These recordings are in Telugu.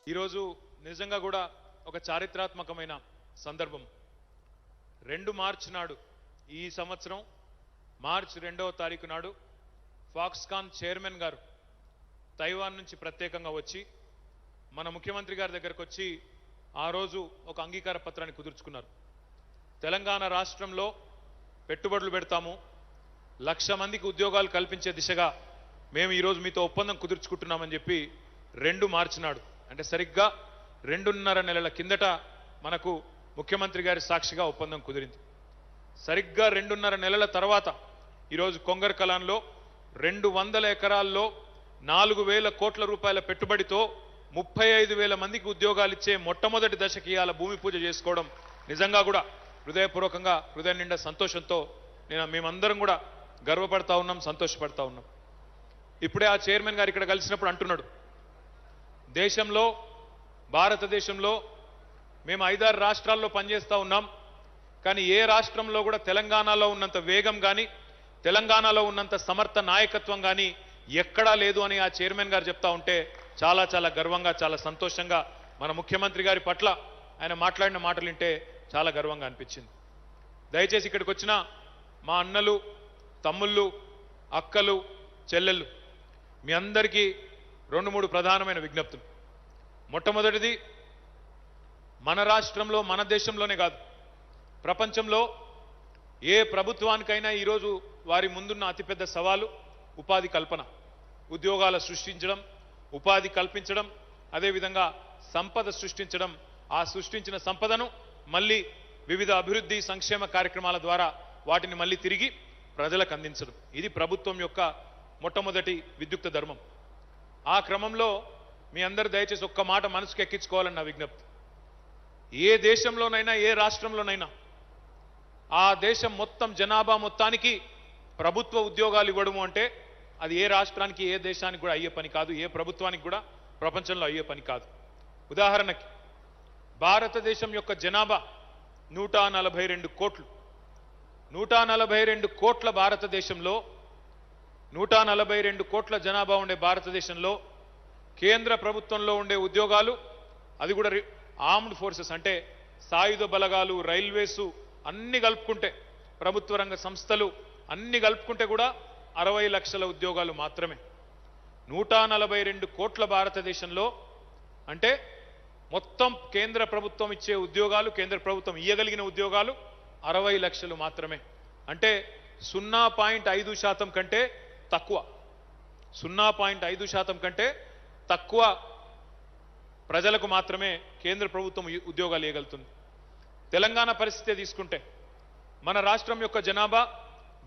ఈరోజు నిజంగా కూడా ఒక చారిత్రాత్మకమైన సందర్భం. 2 మార్చి నాడు ఈ సంవత్సరం మార్చి 2వ తారీఖు నాడు ఫాక్స్కాన్ చైర్మన్ గారు తైవాన్ నుంచి ప్రత్యేకంగా వచ్చి మన ముఖ్యమంత్రి గారి దగ్గరకు వచ్చి ఆ రోజు ఒక అంగీకార పత్రాన్ని కుదుర్చుకున్నారు. తెలంగాణ రాష్ట్రంలో పెట్టుబడులు పెడతాము, 1,00,000 మందికి ఉద్యోగాలు కల్పించే దిశగా మేము ఈరోజు మీతో ఒప్పందం కుదుర్చుకుంటున్నామని చెప్పి 2 మార్చి నాడు అంటే సరిగ్గా 2.5 నెలల కిందట మనకు ముఖ్యమంత్రి గారి సాక్షిగా ఒప్పందం కుదిరింది. సరిగ్గా 2.5 నెలల తర్వాత ఈరోజు కొంగర్ కలాన్లో 200 ఎకరాల్లో 4,000 కోట్ల రూపాయల పెట్టుబడితో 35,000 మందికి ఉద్యోగాలు ఇచ్చే మొట్టమొదటి దశకి ఇవాళ భూమి పూజ చేసుకోవడం నిజంగా కూడా హృదయపూర్వకంగా హృదయం నిండా సంతోషంతో మేమందరం కూడా గర్వపడతా ఉన్నాం, సంతోషపడతా ఉన్నాం. ఇప్పుడే ఆ చైర్మన్ గారు ఇక్కడ కలిసినప్పుడు అంటున్నాడు, దేశంలో భారతదేశంలో మేము 5-6 రాష్ట్రాల్లో పనిచేస్తూ ఉన్నాం, కానీ ఏ రాష్ట్రంలో కూడా తెలంగాణలో ఉన్నంత వేగం కానీ తెలంగాణలో ఉన్నంత సమర్థ నాయకత్వం కానీ ఎక్కడా లేదు అని ఆ చైర్మన్ గారు చెప్తా ఉంటే చాలా చాలా గర్వంగా చాలా సంతోషంగా మన ముఖ్యమంత్రి గారి పట్ల ఆయన మాట్లాడిన మాటలు వింటే చాలా గర్వంగా అనిపించింది. దయచేసి ఇక్కడికి వచ్చిన మా అన్నలు, తమ్ముళ్ళు, అక్కలు, చెల్లెళ్ళు మీ అందరికీ 2-3 ప్రధానమైన విజ్ఞప్తులు. మొట్టమొదటిది, మన రాష్ట్రంలో మన దేశంలోనే కాదు ప్రపంచంలో ఏ ప్రభుత్వానికైనా ఈరోజు వారి ముందున్న అతిపెద్ద సవాలు ఉపాధి కల్పన, ఉద్యోగాల సృష్టించడం, ఉపాధి కల్పించడం, అదేవిధంగా సంపద సృష్టించడం. ఆ సృష్టించిన సంపదను మళ్ళీ వివిధ అభివృద్ధి సంక్షేమ కార్యక్రమాల ద్వారా వాటిని మళ్ళీ తిరిగి ప్రజలకు అందించడం. ఇది ప్రభుత్వం యొక్క మొట్టమొదటి విద్యుక్త ధర్మం. ఆ క్రమంలో మీ అందరు దయచేసి ఒక్క మాట మనసుకు ఎక్కించుకోవాలని నా విజ్ఞప్తి. ఏ దేశంలోనైనా ఏ రాష్ట్రంలోనైనా ఆ దేశం మొత్తం జనాభా మొత్తానికి ప్రభుత్వ ఉద్యోగాలు ఇవ్వడము అంటే అది ఏ రాష్ట్రానికి ఏ దేశానికి కూడా అయ్యే పని కాదు, ఏ ప్రభుత్వానికి కూడా ప్రపంచంలో అయ్యే పని కాదు. ఉదాహరణకి భారతదేశం యొక్క జనాభా 142 కోట్లు. 142 కోట్ల భారతదేశంలో 142 కోట్ల జనాభా ఉండే భారతదేశంలో కేంద్ర ప్రభుత్వంలో ఉండే ఉద్యోగాలు, అది కూడా ఆర్మ్డ్ ఫోర్సెస్ అంటే సాయుధ బలగాలు, రైల్వేసు అన్ని కలుపుకుంటే, ప్రభుత్వ రంగ సంస్థలు అన్ని కలుపుకుంటే కూడా 60 లక్షల ఉద్యోగాలు మాత్రమే. 142 కోట్ల భారతదేశంలో అంటే మొత్తం కేంద్ర ప్రభుత్వం ఇచ్చే ఉద్యోగాలు, కేంద్ర ప్రభుత్వం ఇయ్యగలిగిన ఉద్యోగాలు 60 లక్షలు మాత్రమే. అంటే 0.5% కంటే తక్కువ, 0.5% కంటే తక్కువ ప్రజలకు మాత్రమే కేంద్ర ప్రభుత్వం ఉద్యోగాలు ఇవ్వగలుగుతుంది. తెలంగాణ పరిస్థితి తీసుకుంటే మన రాష్ట్రం యొక్క జనాభా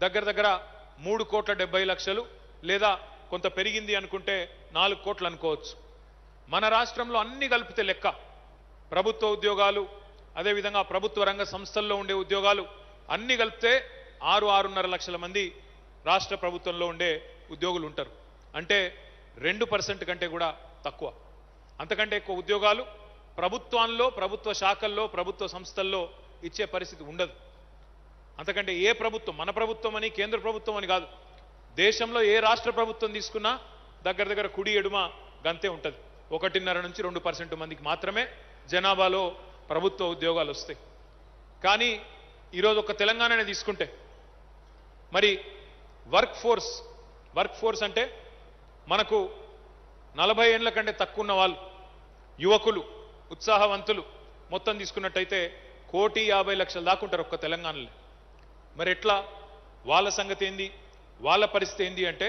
దగ్గర దగ్గర 3,70,00,000 లేదా కొంత పెరిగింది అనుకుంటే 4 కోట్లు అనుకోవచ్చు. మన రాష్ట్రంలో అన్ని కలిపితే లెక్క, ప్రభుత్వ ఉద్యోగాలు అదేవిధంగా ప్రభుత్వ రంగ సంస్థల్లో ఉండే ఉద్యోగాలు అన్ని కలిపితే 6-6.5 లక్షల మంది రాష్ట్ర ప్రభుత్వంలో ఉండే ఉద్యోగులు ఉంటారు. అంటే 2% కంటే కూడా తక్కువ. అంతకంటే ఎక్కువ ఉద్యోగాలు ప్రభుత్వాల్లో, ప్రభుత్వ శాఖల్లో, ప్రభుత్వ సంస్థల్లో ఇచ్చే పరిస్థితి ఉండదు. అంతకంటే ఏ ప్రభుత్వం, మన ప్రభుత్వం అని కేంద్ర ప్రభుత్వం అని కాదు, దేశంలో ఏ రాష్ట్ర ప్రభుత్వం తీసుకున్నా దగ్గర దగ్గర కుడి ఎడుమ గంతే ఉంటుంది. 1.5 నుంచి 2% మందికి మాత్రమే జనాభాలో ప్రభుత్వ ఉద్యోగాలు వస్తాయి. కానీ ఈరోజు ఒక తెలంగాణనే తీసుకుంటే మరి వర్క్ ఫోర్స్ అంటే మనకు 40 ఏళ్ల కంటే తక్కువ ఉన్న వాళ్ళు, యువకులు, ఉత్సాహవంతులు మొత్తం తీసుకున్నట్టయితే 1,50,00,000 దాకా ఉంటారు ఒక్క తెలంగాణలో. మరి ఎట్లా, వాళ్ళ సంగతి ఏంది, వాళ్ళ పరిస్థితి ఏంది అంటే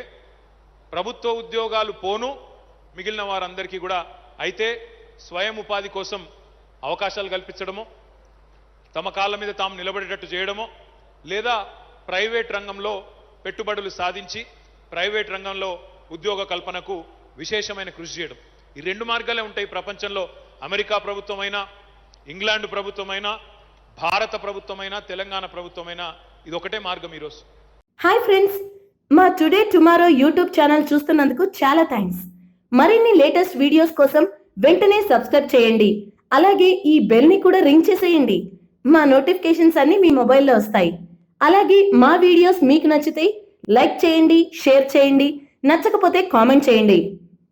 ప్రభుత్వ ఉద్యోగాలు పోను మిగిలిన వారందరికీ కూడా అయితే స్వయం ఉపాధి కోసం అవకాశాలు కల్పించడమో, తమ కాళ్ళ మీద తాము నిలబడేటట్టు చేయడమో, లేదా ప్రైవేట్ రంగంలో పెట్టుబడులు సాధించి ప్రైవేట్ రంగంలో ఉద్యోగ కల్పనకు విశేషమైన కృషి చేయడం. ఈ 2 మార్గాలే ఉంటాయి ప్రపంచంలో. అమెరికా ప్రభుత్వమైనా, ఇంగ్లాండ్ ప్రభుత్వమైనా, భారత ప్రభుత్వమైనా, తెలంగాణ ప్రభుత్వమైనా ఇది ఒకటే మార్గం ఈరోజు. హాయ్ ఫ్రెండ్స్, మా టుడే టుమారో యూట్యూబ్ ఛానల్ చూస్తున్నందుకు చాలా థ్యాంక్స్. మరిన్ని లేటెస్ట్ వీడియోస్ కోసం వెంటనే సబ్స్క్రైబ్ చేయండి. అలాగే ఈ బెల్ ని కూడా రింగ్ చేసేయండి. మా నోటిఫికేషన్స్ అన్ని మీ మొబైల్లో వస్తాయి. అలాగే మా వీడియోస్ మీకు నచ్చితే లైక్ చేయండి, షేర్ చేయండి, నచ్చకపోతే కామెంట్ చేయండి.